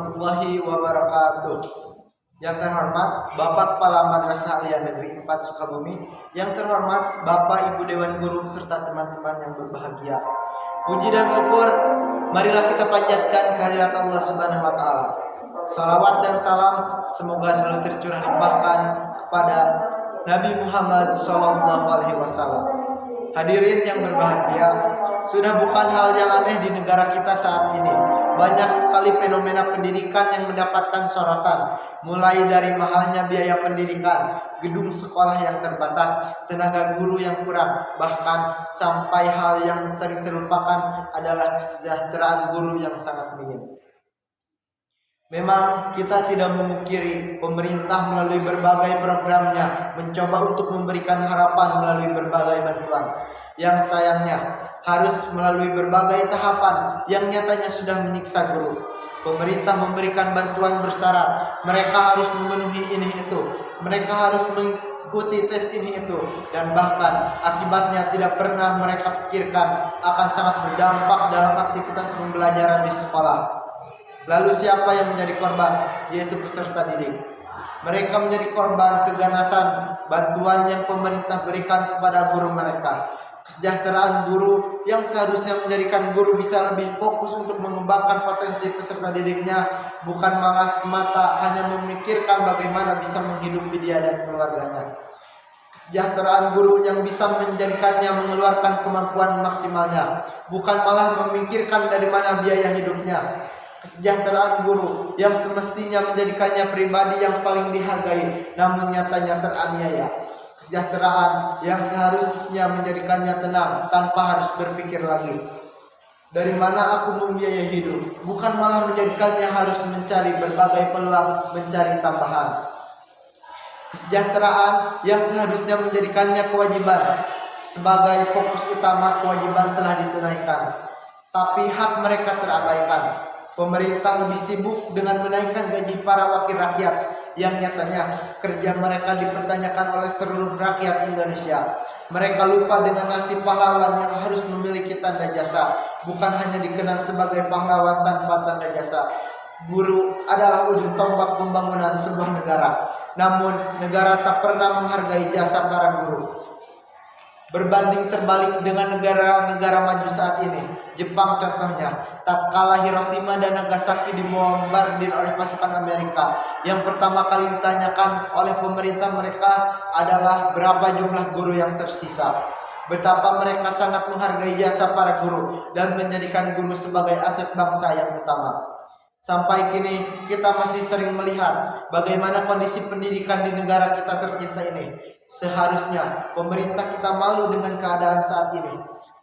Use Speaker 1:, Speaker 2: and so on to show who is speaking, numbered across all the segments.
Speaker 1: warahmatullahi wabarakatuh. Yang terhormat Bapak Kepala Madrasah Aliyah Negeri 4 Sukabumi, yang terhormat Bapak Ibu Dewan Guru serta teman-teman yang berbahagia. Puji dan syukur marilah kita panjatkan kehadirat Allah Subhanahu wa taala. Salawat dan salam semoga selalu tercurah limpahkan kepada Nabi Muhammad SAW. Hadirin yang berbahagia, sudah bukan hal yang aneh di negara kita saat ini. Banyak sekali fenomena pendidikan yang mendapatkan sorotan, mulai dari mahalnya biaya pendidikan, gedung sekolah yang terbatas, tenaga guru yang kurang, bahkan sampai hal yang sering terlupakan adalah kesejahteraan guru yang sangat minim. Memang kita tidak memungkiri pemerintah melalui berbagai programnya mencoba untuk memberikan harapan melalui berbagai bantuan. Yang sayangnya harus melalui berbagai tahapan yang nyatanya sudah menyiksa guru. Pemerintah memberikan bantuan bersyarat, mereka harus memenuhi ini itu, mereka harus mengikuti tes ini itu, dan bahkan akibatnya tidak pernah mereka pikirkan akan sangat berdampak dalam aktivitas pembelajaran di sekolah. Lalu siapa yang menjadi korban? Yaitu peserta didik. Mereka menjadi korban keganasan bantuan yang pemerintah berikan kepada guru mereka. Kesejahteraan guru yang seharusnya menjadikan guru bisa lebih fokus untuk mengembangkan potensi peserta didiknya, bukan malah semata hanya memikirkan bagaimana bisa menghidupi dia dan keluarganya. Kesejahteraan guru yang bisa menjadikannya mengeluarkan kemampuan maksimalnya, bukan malah memikirkan dari mana biaya hidupnya. Kesejahteraan guru yang semestinya menjadikannya pribadi yang paling dihargai, namun nyatanya teraniaya. Kesejahteraan yang seharusnya menjadikannya tenang tanpa harus berpikir lagi dari mana aku membiayai hidup, bukan malah menjadikannya harus mencari berbagai peluang mencari tambahan. Kesejahteraan yang seharusnya menjadikannya kewajiban sebagai fokus utama, kewajiban telah ditunaikan, tapi hak mereka terabaikan. Pemerintah lebih sibuk dengan menaikkan gaji para wakil rakyat yang nyatanya kerja mereka dipertanyakan oleh seluruh rakyat Indonesia. Mereka lupa dengan nasib pahlawan yang harus memiliki tanda jasa, bukan hanya dikenang sebagai pahlawan tanpa tanda jasa. Guru adalah ujung tombak pembangunan sebuah negara, namun negara tak pernah menghargai jasa para guru. Berbanding terbalik dengan negara-negara maju saat ini, Jepang contohnya, tatkala Hiroshima dan Nagasaki dibombardir oleh pasukan Amerika, yang pertama kali ditanyakan oleh pemerintah mereka adalah berapa jumlah guru yang tersisa. Betapa mereka sangat menghargai jasa para guru dan menjadikan guru sebagai aset bangsa yang utama. Sampai kini kita masih sering melihat bagaimana kondisi pendidikan di negara kita tercinta ini. Seharusnya pemerintah kita malu dengan keadaan saat ini.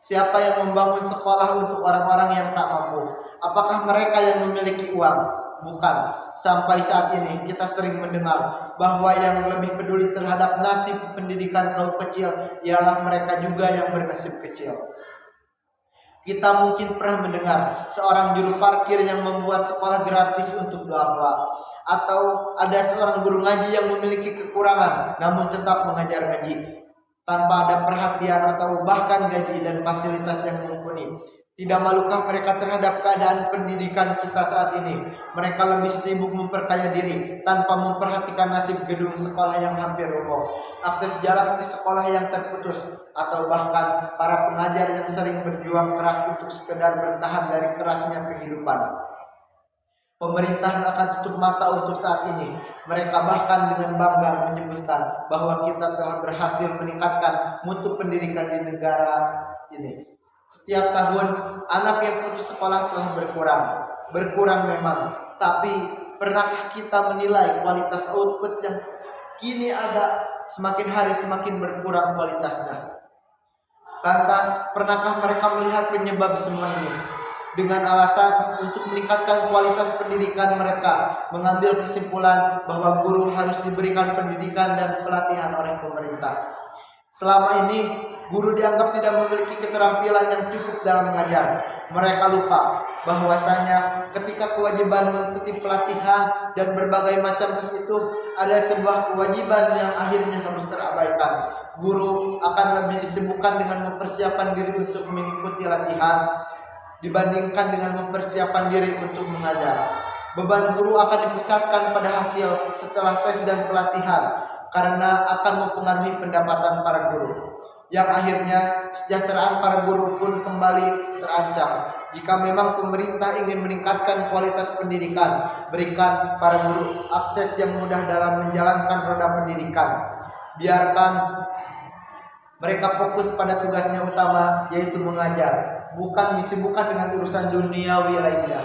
Speaker 1: Siapa yang membangun sekolah untuk orang-orang yang tak mampu? Apakah mereka yang memiliki uang? Bukan. Sampai saat ini kita sering mendengar bahwa yang lebih peduli terhadap nasib pendidikan kaum kecil ialah mereka juga yang bernasib kecil. Kita mungkin pernah mendengar seorang juru parkir yang membuat sekolah gratis untuk duafa, atau ada seorang guru ngaji yang memiliki kekurangan namun tetap mengajar ngaji tanpa ada perhatian atau bahkan gaji dan fasilitas yang mumpuni. Tidak malukah mereka terhadap keadaan pendidikan kita saat ini? Mereka lebih sibuk memperkaya diri tanpa memperhatikan nasib gedung sekolah yang hampir roboh, akses jalan ke sekolah yang terputus, atau bahkan para pengajar yang sering berjuang keras untuk sekedar bertahan dari kerasnya kehidupan. Pemerintah akan tutup mata untuk saat ini. Mereka bahkan dengan bangga menyebutkan bahwa kita telah berhasil meningkatkan mutu pendidikan di negara ini. Setiap tahun anak yang putus sekolah telah berkurang memang, tapi pernahkah kita menilai kualitas output yang kini ada semakin hari semakin berkurang kualitasnya? Lantas pernahkah mereka melihat penyebab semua ini? Dengan alasan untuk meningkatkan kualitas pendidikan, mereka mengambil kesimpulan bahwa guru harus diberikan pendidikan dan pelatihan oleh pemerintah. Selama ini guru dianggap tidak memiliki keterampilan yang cukup dalam mengajar. Mereka lupa bahwasanya ketika kewajiban mengikuti pelatihan dan berbagai macam tes itu ada sebuah kewajiban yang akhirnya harus terabaikan. Guru akan lebih disibukkan dengan mempersiapkan diri untuk mengikuti latihan dibandingkan dengan mempersiapkan diri untuk mengajar. Beban guru akan dipusatkan pada hasil setelah tes dan pelatihan karena akan mempengaruhi pendapatan para guru. Yang akhirnya kesejahteraan para guru pun kembali terancam. Jika memang pemerintah ingin meningkatkan kualitas pendidikan, berikan para guru akses yang mudah dalam menjalankan roda pendidikan. Biarkan mereka fokus pada tugasnya utama, yaitu mengajar, bukan disibukkan dengan urusan duniawi lainnya.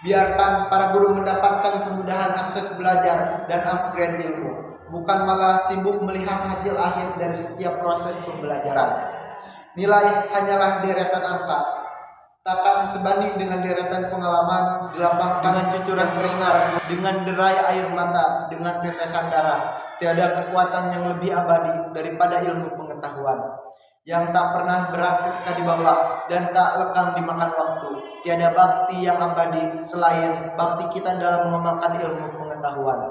Speaker 1: Biarkan para guru mendapatkan kemudahan akses belajar dan upgrade ilmu, bukan malah sibuk melihat hasil akhir dari setiap proses pembelajaran. Nilai hanyalah deretan angka, takkan sebanding dengan deretan pengalaman dilapangkan dengan cucuran keringat, dengan derai air mata, dengan tetesan darah. Tiada kekuatan yang lebih abadi daripada ilmu pengetahuan, yang tak pernah berat ketika dibawa dan tak lekang dimakan waktu. Tiada bakti yang abadi selain bakti kita dalam mengamalkan ilmu pengetahuan.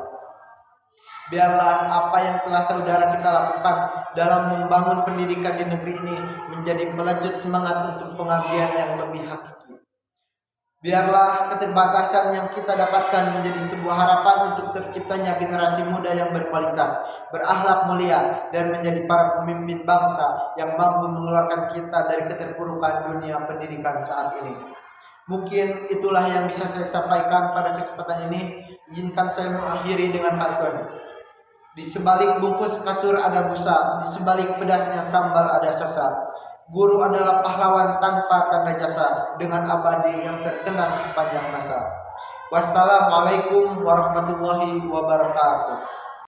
Speaker 1: Biarlah apa yang telah saudara kita lakukan dalam membangun pendidikan di negeri ini menjadi pelajut semangat untuk pengabdian yang lebih hakiki. Biarlah keterbatasan yang kita dapatkan menjadi sebuah harapan untuk terciptanya generasi muda yang berkualitas, berakhlak mulia, dan menjadi para pemimpin bangsa yang mampu mengeluarkan kita dari keterpurukan dunia pendidikan saat ini. Mungkin itulah yang bisa saya sampaikan pada kesempatan ini. Izinkan saya mengakhiri dengan pantun. Di sebalik bungkus kasur ada busa, di sebalik pedasnya sambal ada sasa. Guru adalah pahlawan tanpa tanda jasa, dengan abadi yang terkenang sepanjang masa. Wassalamualaikum warahmatullahi wabarakatuh.